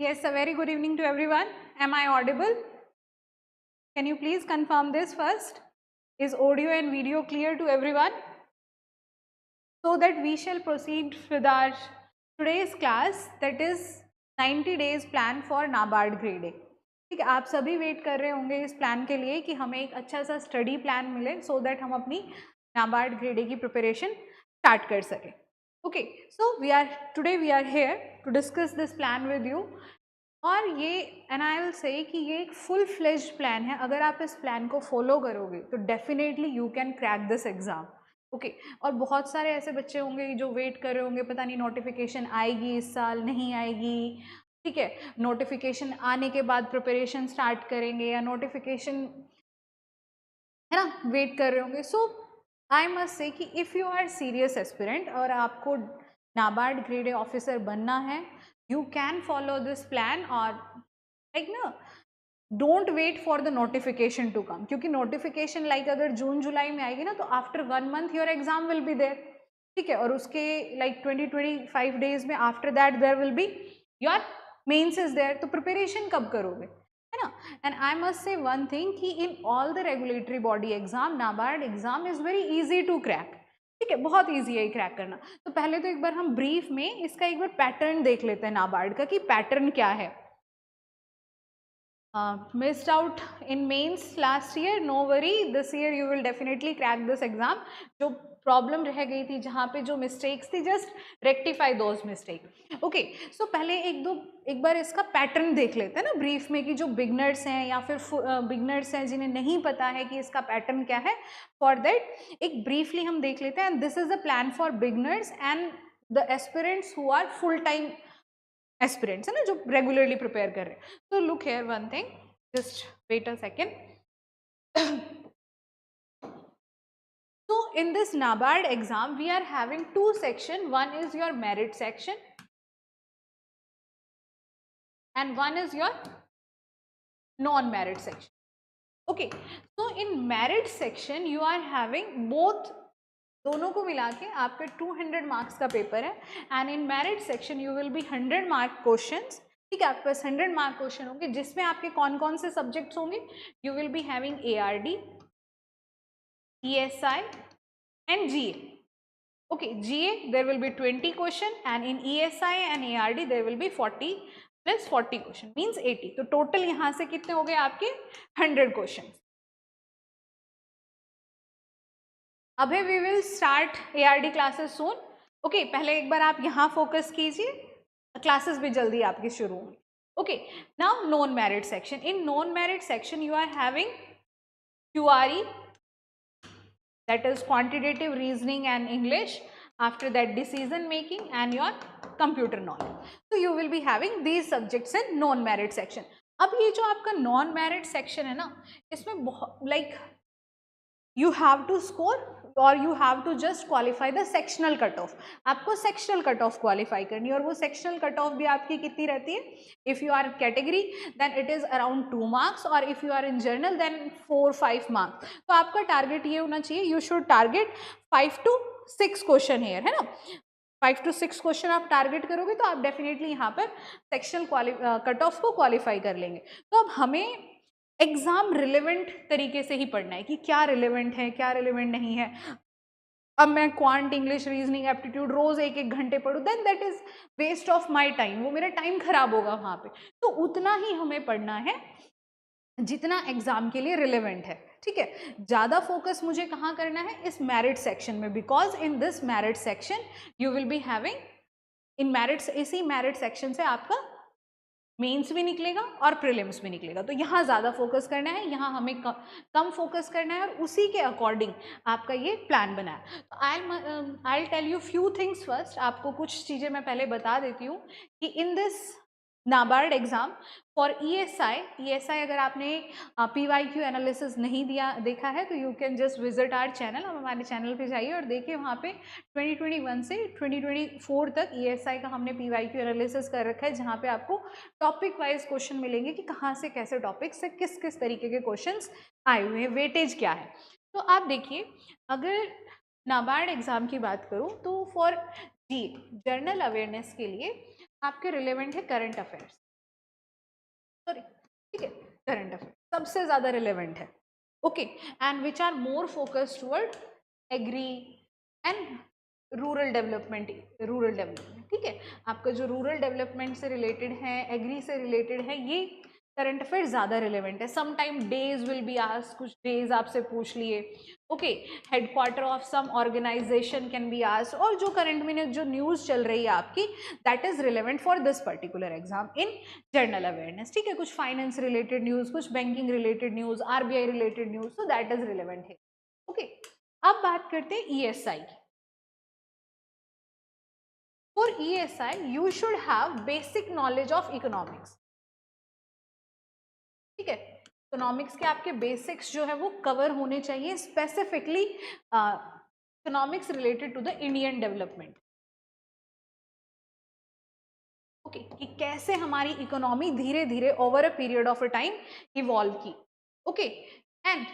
Yes, a very good evening to everyone. Am I audible? Can you please confirm this first? Is audio and video clear to everyone? So that we shall proceed with our today's class, that is 90 days plan for NABARD grading. ठीक है, आप सभी wait कर रहे होंगे इस plan के लिए कि हमें एक अच्छा सा स्टडी प्लान मिले सो दैट हम अपनी NABARD ग्रेडिंग की प्रिपरेशन स्टार्ट कर सकें. Okay, so today we are here to discuss this plan with you. और ये एंड आई विल से कि ये एक फुल फ्लेज्ड प्लान है. अगर आप इस प्लान को फॉलो करोगे तो definitely you can crack this exam. Okay, और बहुत सारे ऐसे बच्चे होंगे जो वेट कर रहे होंगे, पता नहीं नोटिफिकेशन आएगी इस साल नहीं आएगी. ठीक है, नोटिफिकेशन आने के बाद प्रिपरेशन स्टार्ट करेंगे या नोटिफिकेशन है ना वेट कर रहे होंगे. सो आई मस्ट से कि if you are serious aspirant और आपको नाबार्ड ग्रेड ऑफिसर बनना है, you can follow this plan or like ना don't wait for the notification to come. क्योंकि notification like अगर जून जुलाई में आएगी ना तो after 1 month your exam will be there. ठीक है, और उसके like 20-25 days में after that there will be your mains is there. तो preparation कब करोगे, है ना. And I must say one thing कि in all the regulatory body exam, NABARD exam is very easy to crack. ठीक है, बहुत ईजी है क्रैक करना. तो पहले तो एक बार हम ब्रीफ में इसका एक बार पैटर्न देख लेते हैं नाबार्ड का कि पैटर्न क्या है. Missed out in mains last year, no worry, this year you will definitely crack this exam. जो प्रॉब्लम रह गई थी, जहाँ पे जो मिस्टेक्स थी, just rectify those mistake. Okay, so पहले एक बार इसका पैटर्न देख लेते हैं ना ब्रीफ में कि जो बिगनर्स हैं या फिर बिगनर्स हैं जिन्हें नहीं पता है कि इसका पैटर्न क्या है, फॉर दैट एक ब्रीफली हम देख लेते हैं. And this is a plan for beginners and the aspirants who are full time aspirants, है ना, जो रेगुलरली प्रिपेयर कर रहे हैं. तो look here one thing, just wait a second. So in this NABARD exam we are having two sections. One is your merit section and one is your non-merit section. Okay, so in merit section you are having both, दोनों को मिला के आपके 200 marks का paper है. And in merit section you will be 100 mark questions. ठीक है, आपके पास 100 मार्क क्वेश्चन होंगे जिसमें आपके कौन कौन से सब्जेक्ट्स होंगे. You will be having ARD, ESI and GA. Okay, GA there will be 20 question and in ESI and ARD there will be 40 plus 40 question means 80. तो टोटल यहाँ से कितने हो गए आपके 100 क्वेश्चन. अभी we will start ARD classes soon. Okay, पहले एक बार आप यहाँ फोकस कीजिए, क्लासेस भी जल्दी आपकी शुरू होंगी. Okay, now non merit section. In non merit section you are having QRE, that is quantitative reasoning and English. After that decision making and your computer knowledge. So you will be having these subjects in non merit section. अब ये जो आपका non merit section है ना, इसमें बहुत like you have to score और you have to just qualify the sectional cut off. आपको sectional cut off qualify करनी है और वो sectional cut off भी आपकी कितनी रहती है. If you are category then it is around 2 marks और if you are in general then 4-5 marks. तो आपका target ये होना चाहिए, you should target 5 to 6 question here, है ना. 5 to 6 क्वेश्चन आप टारगेट करोगे तो आप डेफिनेटली यहाँ पर सेक्शनल कट ऑफ को क्वालिफाई कर लेंगे. तो अब हमें एग्जाम रिलेवेंट तरीके से ही पढ़ना है कि क्या रिलेवेंट है क्या रिलेवेंट नहीं है. अब मैं क्वांट, इंग्लिश, रीजनिंग, एप्टीट्यूड रोज 1-1 घंटे पढ़ूँ then that is waste of my time. वो मेरा टाइम खराब होगा वहाँ पे. तो उतना ही हमें पढ़ना है जितना एग्जाम के लिए रिलेवेंट है. ठीक है, ज़्यादा फोकस मुझे कहाँ करना है, इस मेरिट सेक्शन में, because in this merit section you will be having in merits, इसी मेरिट सेक्शन से आपका मेंस भी निकलेगा और प्रीलिम्स भी निकलेगा. तो यहाँ ज़्यादा फोकस करना है, यहाँ हमें कम फोकस करना है और उसी के अकॉर्डिंग आपका ये प्लान बना है. तो I tell you few things first. आपको कुछ चीज़ें मैं पहले बता देती हूँ कि in this NABARD exam for ESI अगर आपने PYQ एनालिसिस नहीं देखा है तो you can just visit our channel. हम हमारे चैनल पे जाइए और देखिए वहाँ पे 2021 से 2024 तक ESI का हमने PYQ एनालिसिस कर रखा है, जहाँ पे आपको टॉपिक वाइज क्वेश्चन मिलेंगे कि कहाँ से कैसे टॉपिक से किस किस तरीके के क्वेश्चन आए हुए हैं, वेटेज क्या है. तो आप देखिए, अगर नाबार्ड एग्जाम की बात करूँ तो फॉर जनरल अवेयरनेस के लिए आपके रिलेवेंट है करंट अफेयर्स. सॉरी, ठीक है, करंट अफेयर सबसे ज्यादा रिलेवेंट है, okay, and which are more focused toward agri and rural development, ठीक है, आपका जो रूरल डेवलपमेंट से रिलेटेड है, एग्री से रिलेटेड है, ये करंट अफेयर ज़्यादा रिलेवेंट है. Some time days will be asked, कुछ डेज आपसे पूछ लिए, okay, headquarter of some organization can be asked, और जो करंट में जो न्यूज़ चल रही है आपकी, that is relevant for this particular exam in general awareness, ठीक है, कुछ फाइनेंस रिलेटेड न्यूज़, कुछ banking related news, RBI related news, so that is relevant है, ओके. अब बात करते हैं ESI. For ESI, you should have basic knowledge of economics. ठीक है, इकोनॉमिक्स के आपके बेसिक्स जो है वो कवर होने चाहिए, specifically economics related to the Indian development, okay, कि कैसे हमारी इकोनॉमी धीरे धीरे over a period of a time evolve की, ओके. एंड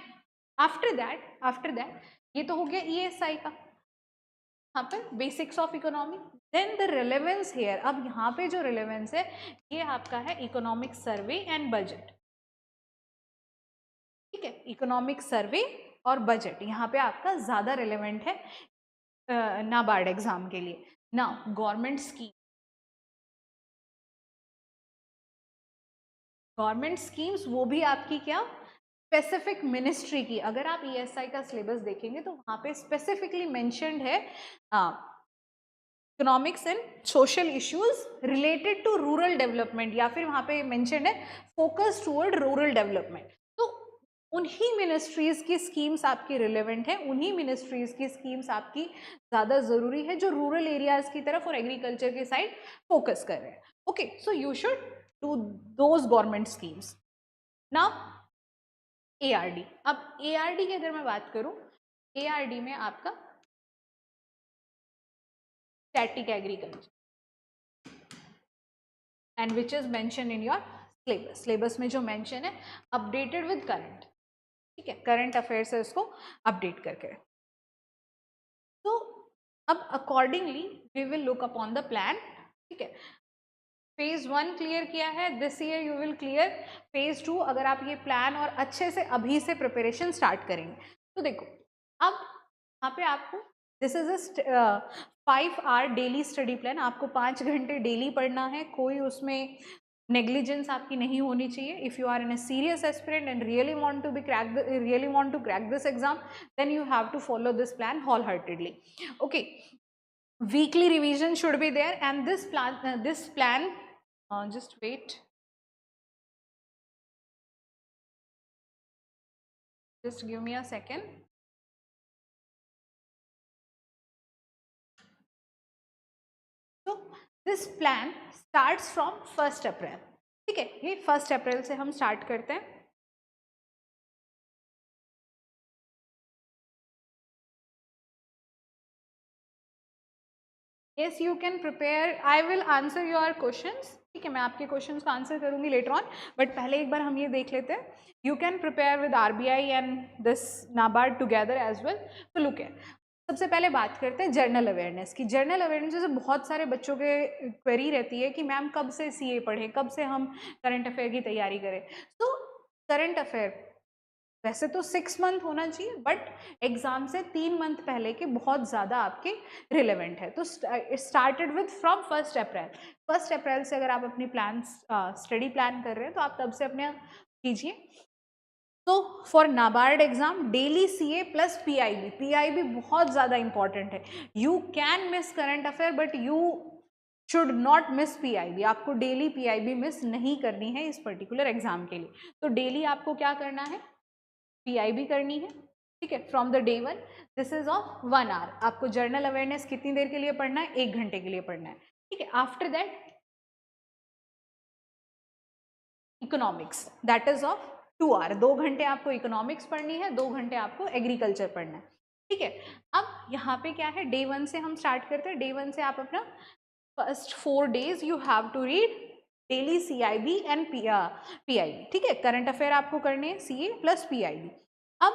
आफ्टर दैट ये तो हो गया ईएसआई का, यहाँ पे basics of economy. Then the relevance here, अब यहाँ पे जो रिलेवेंस है ये आपका है इकोनॉमिक सर्वे एंड बजट, ठीक है, इकोनॉमिक सर्वे और बजट यहाँ पे आपका ज्यादा रिलेवेंट है नाबार्ड एग्जाम के लिए. ना गवर्नमेंट स्कीम्स वो भी आपकी क्या स्पेसिफिक मिनिस्ट्री की. अगर आप ईएसआई का सिलेबस देखेंगे तो वहाँ पे स्पेसिफिकली मेंशन्ड है economics and social issues related to rural development, या फिर वहाँ पे मेंशन्ड है फोकस टुवर्ड रूरल डेवलपमेंट. तो उन्हीं मिनिस्ट्रीज की स्कीम्स आपकी रिलेवेंट है, उन्हीं मिनिस्ट्रीज की स्कीम्स आपकी ज़्यादा ज़रूरी है जो रूरल एरियाज की तरफ और एग्रीकल्चर के साइड फोकस कर रहे हैं, okay. So you should do those government schemes. Now ARD. अब एआरडी की अगर मैं बात करूं, एआरडी में आपका static agriculture and which is mention in your syllabus. Syllabus में जो मेंशन है अपडेटेड विद करंट, ठीक है, करंट अफेयर से उसको अपडेट करके. तो अब accordingly we will look upon the plan, ठीक है. फेज 1 क्लियर किया है, this year you will clear phase 2 अगर आप ये प्लान और अच्छे से अभी से प्रिपरेशन स्टार्ट करेंगे. तो देखो अब यहाँ पे आपको this is a 5 hour daily study plan, आपको 5 घंटे डेली पढ़ना है, कोई उसमें नेग्लिजेंस आपकी नहीं होनी चाहिए. If you are in a serious aspirant and really want to crack this exam, then you have to follow this plan wholeheartedly, okay. Weekly revision should be there, and this plan just wait, just give me a second. So this plan starts from 1st April, ठीक है, ये 1st April से हम start करते हैं. Yes, you can prepare. I will answer your questions, ठीक है, मैं आपके क्वेश्चंस का आंसर करूंगी लेटर ऑन, बट पहले एक बार हम ये देख लेते हैं. You can prepare with RBI and this NABARD together as well. तो लुक है, सबसे पहले बात करते हैं जनरल अवेयरनेस की. जनरल अवेयरनेस जैसे बहुत सारे बच्चों के क्वेरी रहती है कि मैम कब से सीए पढ़ें, कब से हम करंट अफेयर की तैयारी करें. तो करंट अफेयर वैसे तो 6 मंथ होना चाहिए, बट एग्जाम से 3 मंथ पहले के बहुत ज़्यादा आपके रिलेवेंट है. तो started with from 1st April. 1st April से अगर आप अपनी प्लान स्टडी प्लान कर रहे हैं तो आप तब से अपने कीजिए. तो for NABARD exam daily CA plus PIB, PIB बहुत ज़्यादा इंपॉर्टेंट है. You can miss current affair but you should not miss PIB. आपको डेली पीआईबी मिस नहीं करनी है इस पर्टिकुलर एग्जाम के लिए. तो डेली आपको क्या करना है, पीआईबी करनी है, ठीक है, from the day 1. This is of 1 hour. आपको जर्नल अवेयरनेस कितनी देर के लिए पढ़ना है, 1 घंटे के लिए पढ़ना है, ठीक है. After that economics, that is of 2 hour. 2 घंटे आपको इकोनॉमिक्स पढ़नी है, 2 घंटे आपको एग्रीकल्चर पढ़ना है, ठीक है. अब यहाँ पे क्या है, डे 1 से हम स्टार्ट करते हैं. डे 1 से आप अपना first 4 days you have to read daily CIB and PIB, ठीक है. करंट अफेयर आपको करने हैं सीए प्लस पीआईबी. अब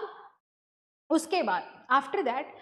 उसके बाद after that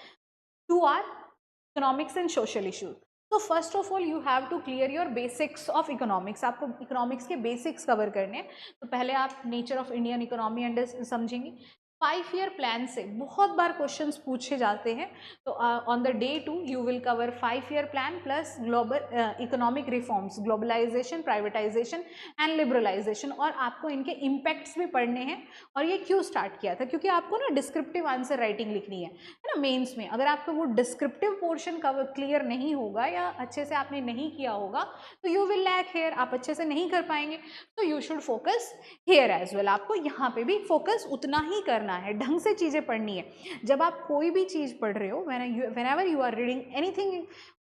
2 hour economics and social issues. तो first of all you have to clear your basics of economics, आपको इकोनॉमिक्स के बेसिक्स कवर करने हैं। तो पहले आप नेचर ऑफ इंडियन इकोनॉमी समझेंगे। 5 ईयर प्लान से बहुत बार क्वेश्चंस पूछे जाते हैं, तो on the day 2 you will cover 5 year plan plus global economic reforms, globalization, privatization and liberalization, और आपको इनके इम्पैक्ट्स भी पढ़ने हैं। और ये क्यों स्टार्ट किया था, क्योंकि आपको ना डिस्क्रिप्टिव आंसर राइटिंग लिखनी है ना मेंस में। अगर आपका वो डिस्क्रिप्टिव पोर्शन क्लियर नहीं होगा या अच्छे से आपने नहीं किया होगा तो यू विल लैक हेयर, आप अच्छे से नहीं कर पाएंगे। तो you should focus here as well, आपको यहाँ पे भी फोकस उतना ही करना है, ढंग से चीज़ें पढ़नी है। जब आप कोई भी चीज़ पढ़ रहे हो, whenever you are reading anything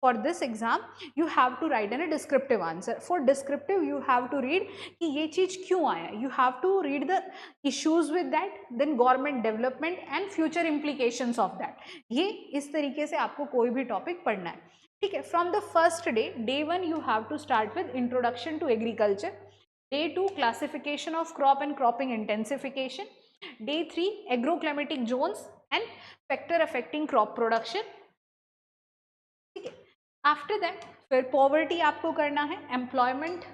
for this exam, you have to write in a descriptive answer. For descriptive you have to read कि ये चीज़ क्यों आया, you have to read the issues with that, then government development and future implications of that. ये इस तरीके से आपको कोई भी टॉपिक पढ़ना है, ठीक है। From the first day, day 1 you have to start with introduction to agriculture, day 2 classification of crop and cropping intensification, Day 3 agroclimatic zones and factor affecting crop production, ठीक है। आफ्टर दैट फिर poverty आपको करना है, employment,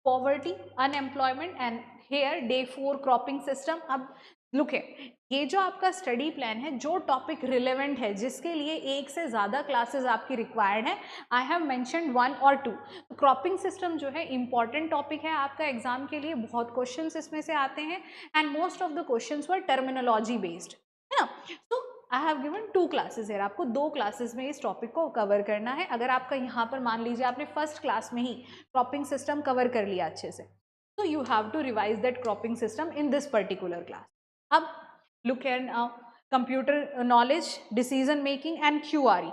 poverty, unemployment and here day 4 cropping system. अब look है, ये जो आपका स्टडी प्लान है, जो टॉपिक रिलेवेंट है, जिसके लिए एक से ज़्यादा क्लासेस आपकी रिक्वायर्ड है, आई हैव मेंशन्ड 1 और 2। क्रॉपिंग सिस्टम जो है इंपॉर्टेंट टॉपिक है आपका एग्जाम के लिए, बहुत क्वेश्चंस इसमें से आते हैं and most of the questions were terminology based, है ना। तो आई हैव गिवन 2 क्लासेस है, आपको 2 क्लासेस में इस टॉपिक को कवर करना है। अगर आपका यहाँ पर मान लीजिए आपने फर्स्ट क्लास में ही क्रॉपिंग सिस्टम कवर कर लिया अच्छे से, तो you have to revise that cropping system in this particular class. अब look at now computer knowledge, decision making and QRE।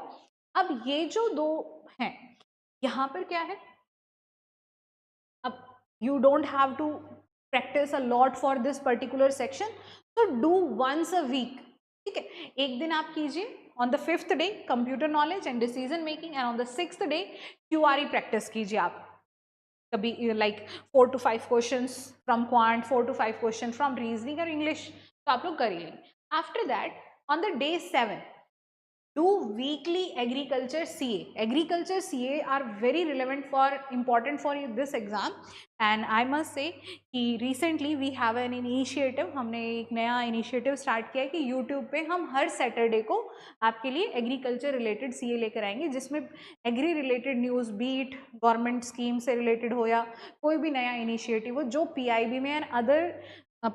अब ये जो 2 हैं, यहाँ पर क्या है, अब you don't have to practice a lot for this particular section, so do once a week, ठीक है। एक दिन आप कीजिए, on the 5th day computer knowledge and decision making, and on the 6th day QRE practice कीजिए आप कभी, like 4 to 5 questions from quant, 4 to 5 questions from reasoning और English, तो आप लोग करिए। After that on the day 7 do weekly agriculture CA. Agriculture CA are very relevant for important for this exam, and I must say कि recently we have an initiative, हमने एक नया initiative start किया है कि YouTube पे हम हर Saturday को आपके लिए एग्रीकल्चर रिलेटेड CA लेकर आएंगे, जिसमें agri related news, beat, government scheme से रिलेटेड हो या कोई भी नया इनिशिएटिव हो जो PIB में एंड अदर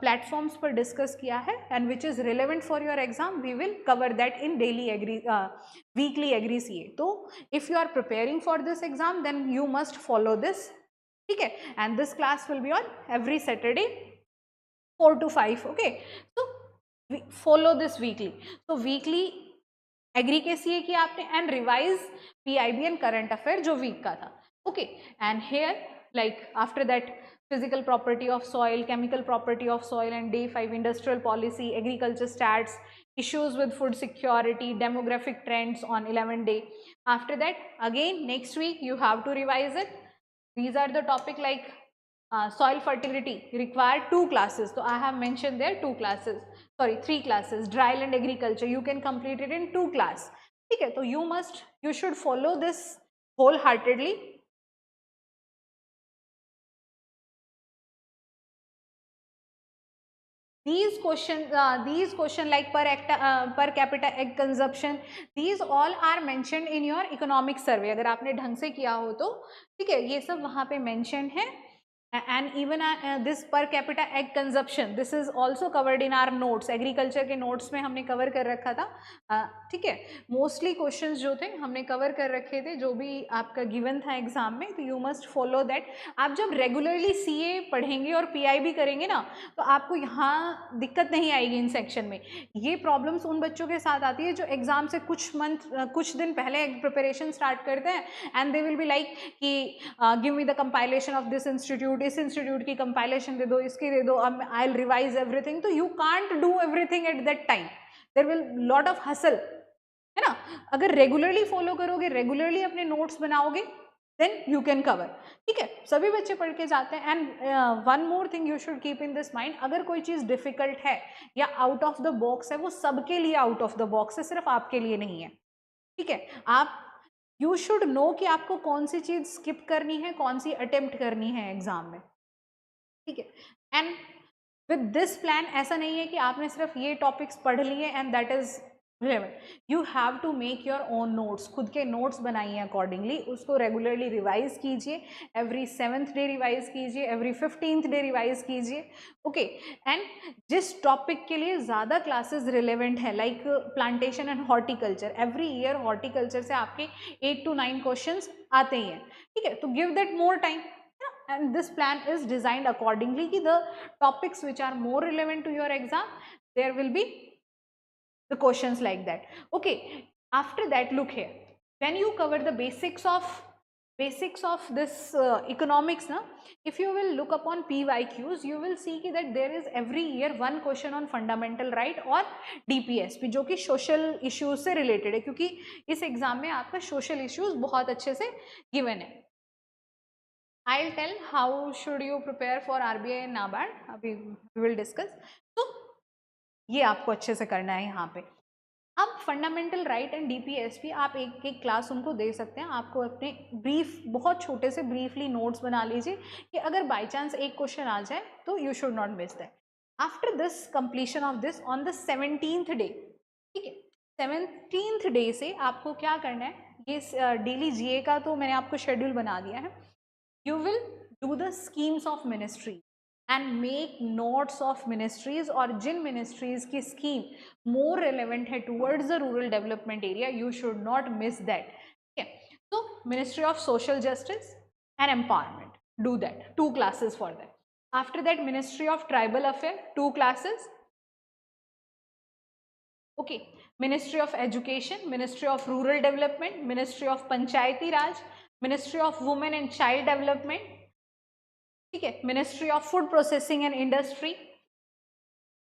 प्लेटफॉर्म्स पर डिस्कस किया है and which is relevant for your exam, we will cover that in daily agri weekly agri CA। तो if you are preparing for this exam then you must follow this, ठीक है। And this class will be on every Saturday 4 to 5, okay. तो follow this weekly. तो weekly agri के CA किया आपने and revise PIB and current affair जो week का था, okay. And here like after that physical property of soil, chemical property of soil, and day 5 industrial policy, agriculture stats, issues with food security, demographic trends on 11th day. After that again next week you have to revise it. These are the topic like soil fertility require 2 classes, so I have mentioned there 2 classes, sorry 3 classes. Dryland agriculture you can complete it in 2 class, ठीक है। तो you should follow this wholeheartedly. These question like per capita egg consumption, these all are mentioned in your economic survey, अगर आपने ढंग से किया हो तो, ठीक है। ये सब वहाँ पे mentioned है and even this per capita egg consumption, this is also covered in our notes, agriculture के notes में हमने cover कर रखा था, ठीक है। mostly questions जो थे हमने cover कर रखे थे, जो भी आपका given था exam में, तो you must follow that। आप जब regularly CA पढ़ेंगे और PIB करेंगे ना, तो आपको यहाँ दिक्कत नहीं आएगी इन सेक्शन में। ये प्रॉब्लम्स उन बच्चों के साथ आती है जो एग्जाम से कुछ दिन पहले प्रिपरेशन स्टार्ट करते हैं and they will be like कि give me the compilation of this institute, इस इंस्टीट्यूट की कंपाइलेशन दे दो, इसकी दे दो, आई विल रिवाइज एवरीथिंग। तो you can't do everything at that time, there will lot of hassle, है ना। अगर रेगुलरली फॉलो करोगे, रेगुलरली अपने नोट्स बनाओगे, देन यू कैन कवर, ठीक है। सभी बच्चे पढ़ के जाते हैं। And one more thing you should keep in this mind, अगर कोई चीज़ डिफिकल्ट है या आउट ऑफ द बॉक्स है, वो सबके लिए आउट ऑफ द बॉक्स है, सिर्फ आपके लिए नहीं है, ठीक है। आप यू शुड नो कि आपको कौन सी चीज स्किप करनी है, कौन सी अटेम्प्ट करनी है एग्जाम में, ठीक है। एंड विद दिस प्लान ऐसा नहीं है कि आपने सिर्फ ये टॉपिक्स पढ़ लिए and that is relevant, you have to make your own notes, खुद के नोट्स बनाइए अकॉर्डिंगली, उसको रेगुलरली रिवाइज कीजिए, एवरी 7th डे रिवाइज कीजिए, एवरी 15th डे रिवाइज कीजिए, ओके। एंड जिस टॉपिक के लिए ज़्यादा क्लासेस रिलेवेंट है like plantation and horticulture, every year horticulture से आपके 8 to 9 क्वेश्चन आते ही हैं, ठीक है, तो give that more time. And this plan is designed accordingly कि the topics which are more relevant to your exam, there will be the questions like that, okay। After that, look here, when you cover the basics of this economics na, if you will look upon PYQs, you will see that there is every year one question on fundamental right और DPSP जो कि social issues से related है, क्योंकि इस exam में आपका social issues बहुत अच्छे से given है। I'll tell how should you prepare for RBI and NABARD, अभी we will discuss। तो ये आपको अच्छे से करना है यहाँ पे। अब फंडामेंटल राइट एंड DPSP आप एक एक क्लास उनको दे सकते हैं, आपको अपने ब्रीफ बहुत छोटे से ब्रीफली नोट्स बना लीजिए कि अगर बाय चांस एक क्वेश्चन आ जाए तो you should not miss that. After this completion of this on the 17th day, ठीक है, 17th डे से आपको क्या करना है, ये डेली GA का तो मैंने आपको शेड्यूल बना दिया है। You will do the schemes of ministry and make notes of ministries, और जिन ministries की scheme more relevant है towards the rural development area, you should not miss that, ठीक है। So Ministry of Social Justice and Empowerment, do that, 2 classes for that। After that, Ministry of Tribal Affairs, 2 classes, okay। Ministry of Education, Ministry of Rural Development, Ministry of Panchayati Raj, Ministry of Women and Child Development, ठीक है। Ministry of food processing and industry,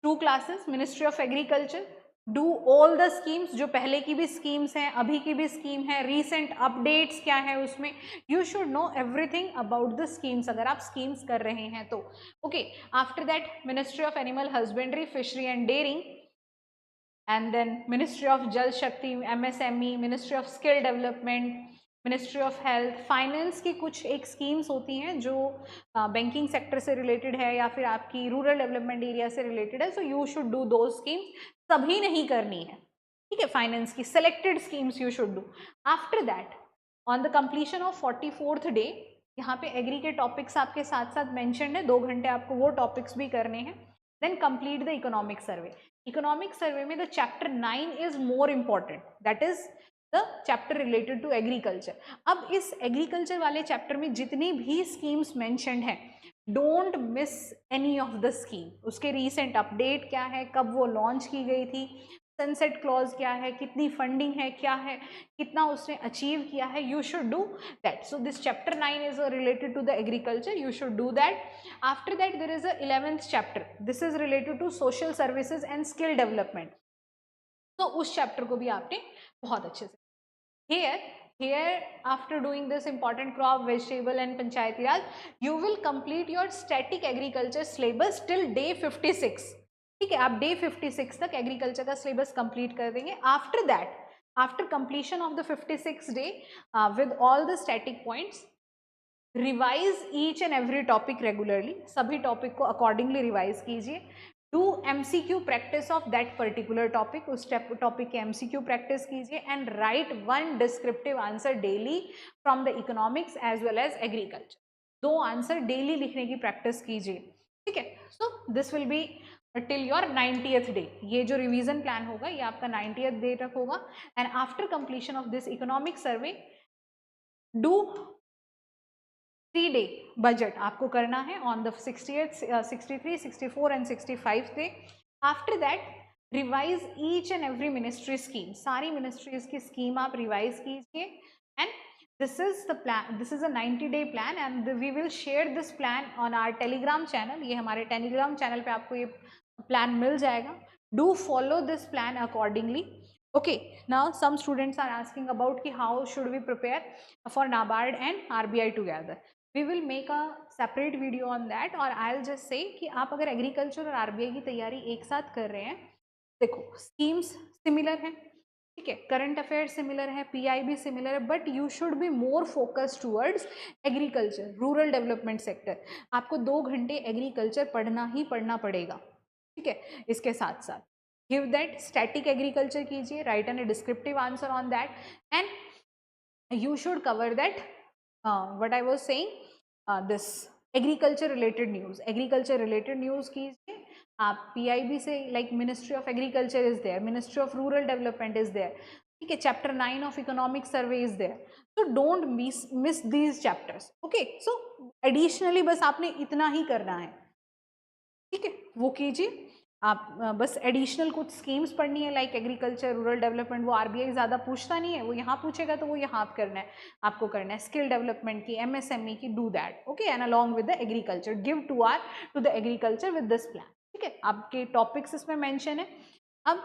2 classes. Ministry of agriculture, do all the schemes, जो पहले की भी schemes हैं, अभी की भी स्कीम है, रीसेंट अपडेट्स क्या है उसमें, you should know everything about the schemes अगर आप स्कीम्स कर रहे हैं तो, okay. After that, ministry of animal husbandry, fishery and dairying, and then ministry of Jal Shakti, MSME, ministry of skill development, ministry of health. Finance की कुछ एक schemes होती हैं जो बैंकिंग सेक्टर से रिलेटेड है या फिर आपकी रूरल डेवलपमेंट एरिया से रिलेटेड है, सो यू शुड डू दो स्कीम्स, सभी नहीं करनी है, ठीक है, फाइनेंस की selected schemes you should do. After that, on the completion of 44th day, यहाँ पे एग्री के टॉपिक्स आपके साथ साथ मेंशन्ड है, 2 घंटे आपको वो टॉपिक्स भी करने हैं। Then complete the economic survey. Economic survey में the chapter 9 is more important, that is the chapter related to agriculture. अब इस एग्रीकल्चर वाले चैप्टर में जितनी भी स्कीम्स मेंशन्ड हैं, don't miss any of the scheme. उसके रीसेंट अपडेट क्या है, कब वो लॉन्च की गई थी, सनसेट क्लॉज क्या है, कितनी फंडिंग है, क्या है, कितना उसने अचीव किया है, you should do that. So this chapter 9 is related to the agriculture, you should do that. After that there is a 11th chapter, this is related to social services and skill development, तो उस chapter को भी आपने बहुत अच्छे से here after doing this important crop, vegetable and panchayati raj, you will complete your static agriculture syllabus till day 56, ठीक है, आप day 56 तक एग्रीकल्चर का सिलेबस कंप्लीट कर देंगे। After that, after completion of the 56th day with all the static points, revise each and every topic regularly, सभी topic को accordingly revise कीजिए। Do MCQ practice of that particular topic, उस topic के MCQ practice कीजिए and write 1 descriptive answer daily from the economics as well as agriculture, 2 answer daily लिखने की practice कीजिए, ठीक है। So this will be till your 90th day, ये जो रिवीजन प्लान होगा ये आपका 90th डे तक होगा। And after completion of this economic survey, do 3 day budget आपको करना है on the 68th, 63, 64 and 65th day. After that, revise each and every ministry scheme, सारी मिनिस्ट्रीज की स्कीम आप रिवाइज कीजिए। And this is the plan, this is a 90-day plan and we will share this plan on our Telegram channel, ये हमारे Telegram channel पे आपको ये plan मिल जाएगा। Do follow this plan accordingly, okay। Now some students are asking about ki how should we prepare for NABARD and RBI together, we will make a separate video on that, और I'll just say कि आप अगर agriculture और RBI की तैयारी एक साथ कर रहे हैं, देखो स्कीम्स सिमिलर हैं, ठीक है, करंट अफेयर सिमिलर है, पीआई भी सिमिलर है, but you should be more focused towards agriculture, rural development sector. आपको 2 घंटे एग्रीकल्चर पढ़ना ही पढ़ना पड़ेगा। ठीक है, इसके साथ साथ गिव दैट स्टैटिक एग्रीकल्चर कीजिए, write an descriptive answer on that, and you should cover that what I was saying this agriculture related news कीजिए। आप पीआईबी से like ministry of agriculture is there, ministry of rural development is there, ठीक है, chapter 9 of economic survey is there, so don't miss these chapters. Okay, so additionally बस आपने इतना ही करना है, ठीक है, वो कीजिए आप। बस एडिशनल कुछ स्कीम्स पढ़नी है लाइक एग्रीकल्चर, रूरल डेवलपमेंट, वो आरबीआई ज़्यादा पूछता नहीं है, वो यहाँ पूछेगा तो वो यहाँ करना है, आपको करना है। स्किल डेवलपमेंट की, एमएसएमई की, do that, okay, and along with the agriculture give 2 hour to the agriculture with this plan. ठीक है, आपके टॉपिक्स इसमें मेंशन है। अब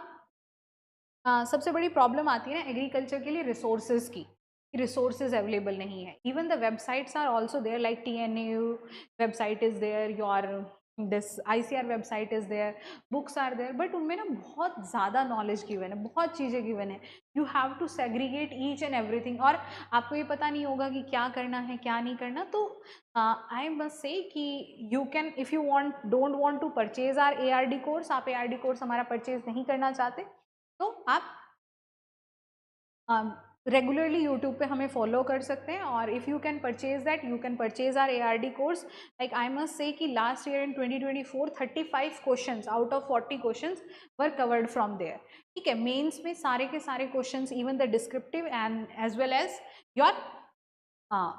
सबसे बड़ी प्रॉब्लम आती है ना एग्रीकल्चर के लिए रिसोर्सेज की, रिसोर्सेज अवेलेबल नहीं है। Even the websites are also there, like TNAU website is there, your this ICR website is there, books are there, but उनमें ना बहुत ज़्यादा नॉलेज गिवन है, बहुत चीज़ें गिवन है। You have to segregate each and everything, और आपको ये पता नहीं होगा कि क्या करना है क्या नहीं करना। तो आई मस्ट से कि you can, if you don't want to purchase are ARD course, आप ARD कोर्स हमारा परचेज नहीं करना चाहते, तो आप रेगुलरली यूट्यूब पे हमें फॉलो कर सकते हैं। और if you can purchase that, you can purchase are ARD course. Like I must say कि last year in 2024 35 questions out of 40 questions were covered from there. ठीक है, मेंस में सारे के सारे questions, even the descriptive and as well as your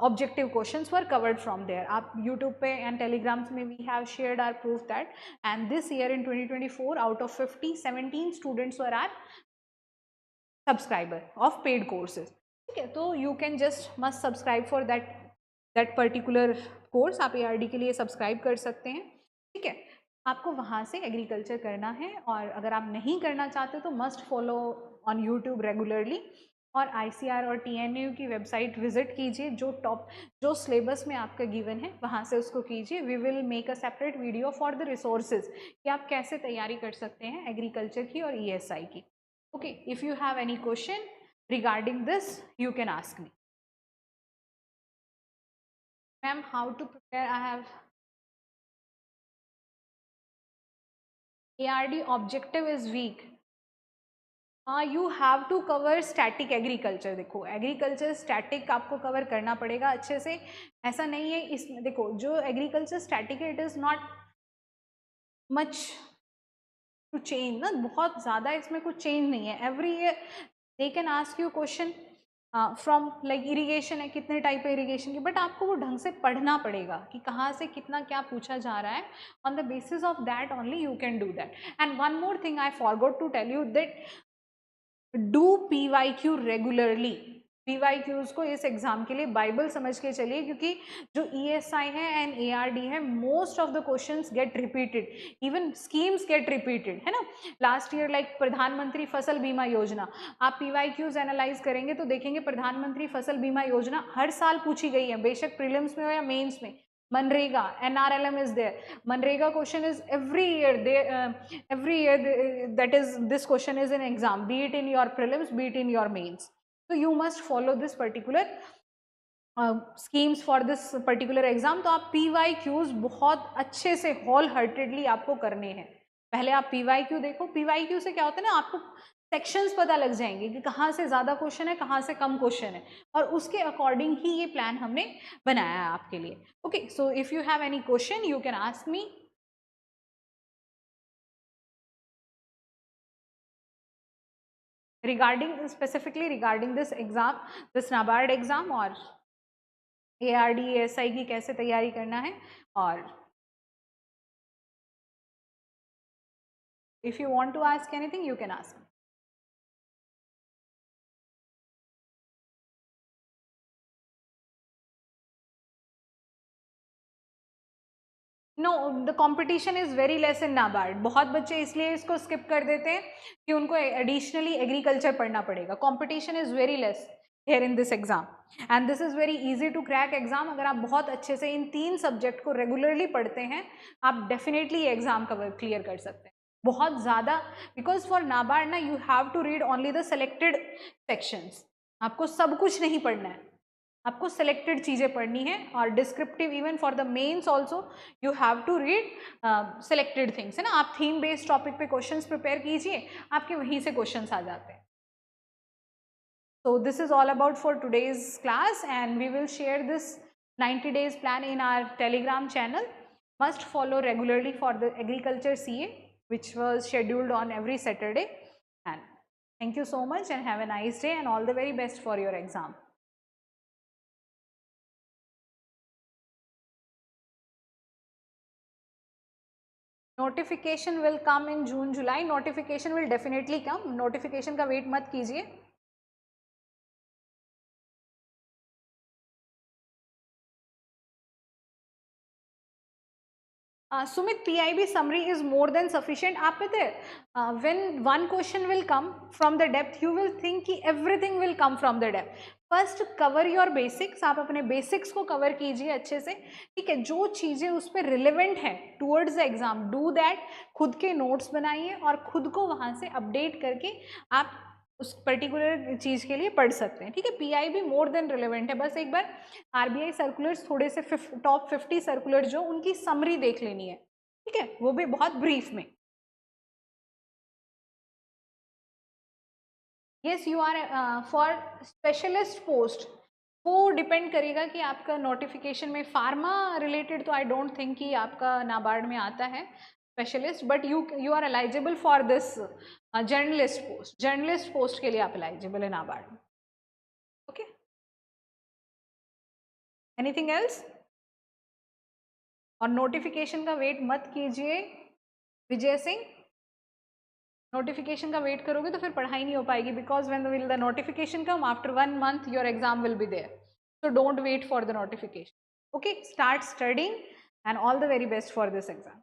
objective questions were covered from there. आप YouTube पे and Telegrams में we have shared our proof that, and this year in 2024 out of 50 17 students were our subscriber of paid courses. ठीक है, तो you can just must subscribe for that particular course, आप ARD के लिए subscribe कर सकते हैं। ठीक है, आपको वहाँ से एग्रीकल्चर करना है, और अगर आप नहीं करना चाहते तो must follow on YouTube regularly, और ICR और TNAU की वेबसाइट विजिट कीजिए, जो सिलेबस में आपका गिवन है वहाँ से उसको कीजिए। We will make a separate video for the resources कि आप कैसे तैयारी कर सकते हैं एग्रीकल्चर की और ESI की। Okay, if you have any question regarding this you can ask me. Ma'am, how to prepare? I have ARD objective is weak. You have to cover static agriculture। देखो एग्रीकल्चर स्टैटिक आपको cover करना पड़ेगा अच्छे से, ऐसा नहीं है इसमें। देखो जो एग्रीकल्चर स्टैटिक है, it is not much to change ना, बहुत ज़्यादा इसमें कुछ चेंज नहीं है। Every year they can ask you question from like irrigation है, कितने टाइप है इरिगेशन की, बट आपको वो ढंग से पढ़ना पड़ेगा कि कहाँ से कितना क्या पूछा जा रहा है। On the basis of that only you can do that. And one more thing I forgot to tell you that do PYQ regularly. PYQs को इस एग्जाम के लिए बाइबल समझ के चलिए, क्योंकि जो ESI है एंड ARD है, most of the questions get repeated, even schemes get repeated, है ना। लास्ट ईयर लाइक प्रधानमंत्री फसल बीमा योजना, आप PYQs एनालाइज करेंगे तो देखेंगे प्रधानमंत्री फसल बीमा योजना हर साल पूछी गई है, बेशक प्रीलिम्स में हो या मेंस में। MNREGA, NRLM is there. Manrega question is every year that is, this question is in exam, be it in your prelims, be it in your mains. So you must follow this particular schemes for this particular exam. तो आप PYQs बहुत अच्छे से whole heartedly आपको करने हैं। पहले आप PYQ देखो, PYQ से क्या होता है ना, आपको सेक्शंस पता लग जाएंगे कि कहाँ से ज़्यादा क्वेश्चन है, कहाँ से कम क्वेश्चन है, और उसके अकॉर्डिंग ही ये प्लान हमने बनाया है आपके लिए। Okay, so if you have any question you can ask me regarding, specifically regarding this exam, this NABARD exam, और ARD ASI की कैसे तैयारी करना है। और if you want to ask anything you can ask me. No, the competition is very less in NABARD. बहुत बच्चे इसलिए इसको स्किप कर देते हैं कि उनको एडिशनली एग्रीकल्चर पढ़ना पड़ेगा। Competition is very less here in this exam and this is very easy to crack exam। अगर आप बहुत अच्छे से इन 3 सब्जेक्ट को रेगुलरली पढ़ते हैं, आप डेफिनेटली ये एग्जाम कवर क्लियर कर सकते हैं। बहुत ज़्यादा, बिकॉज फॉर नाबार्ड ना you have to read only the selected sections, आपको सब कुछ नहीं पढ़ना है, आपको सेलेक्टेड चीज़ें पढ़नी है। और descriptive even for the mains also you have to read selected things, है ना। आप थीम बेस्ड टॉपिक पे क्वेश्चंस प्रिपेयर कीजिए, आपके वहीं से क्वेश्चंस आ जाते हैं। So this is all about for today's class, and we will share this 90 days plan in our Telegram channel. Must follow regularly for the agriculture CA, which was scheduled on every Saturday. And thank you so much and have a nice day and all the very best for your exam. Notification will come in June, July. Notification will definitely come. Notification का wait मत कीजिए. Sumit, PIB summary is more than sufficient. आप पता है, when one question will come from the depth, you will think कि everything will come from the depth. First cover your basics. आप अपने basics को cover कीजिए अच्छे से, ठीक है। जो चीज़ें उस पर relevant है towards the exam, do that. खुद के notes बनाइए और खुद को वहाँ से update करके आप उस पर्टिकुलर चीज़ के लिए पढ़ सकते हैं, ठीक है। PIB मोर देन रिलेवेंट है। बस एक बार RBI सर्कुलर्स थोड़े से टॉप 50 सर्कुलर जो उनकी समरी देख लेनी है, ठीक है, वो भी बहुत ब्रीफ में। Yes, you are for specialist post, वो डिपेंड करेगा कि आपका नोटिफिकेशन में फार्मा रिलेटेड तो आई डोंट थिंक कि आपका नाबार्ड में आता है specialist, but you are eligible for this journalist post. Journalist post के लिए आप एलिजिबल है नाबार्ड में, ओके। Anything else? और नोटिफिकेशन का वेट मत कीजिए विजय सिंह, नोटिफिकेशन का वेट करोगे तो फिर पढ़ाई नहीं हो पाएगी, because when will the notification come after 1 month your exam will be there, so don't wait for the notification. Okay, start studying and all the very best for this exam.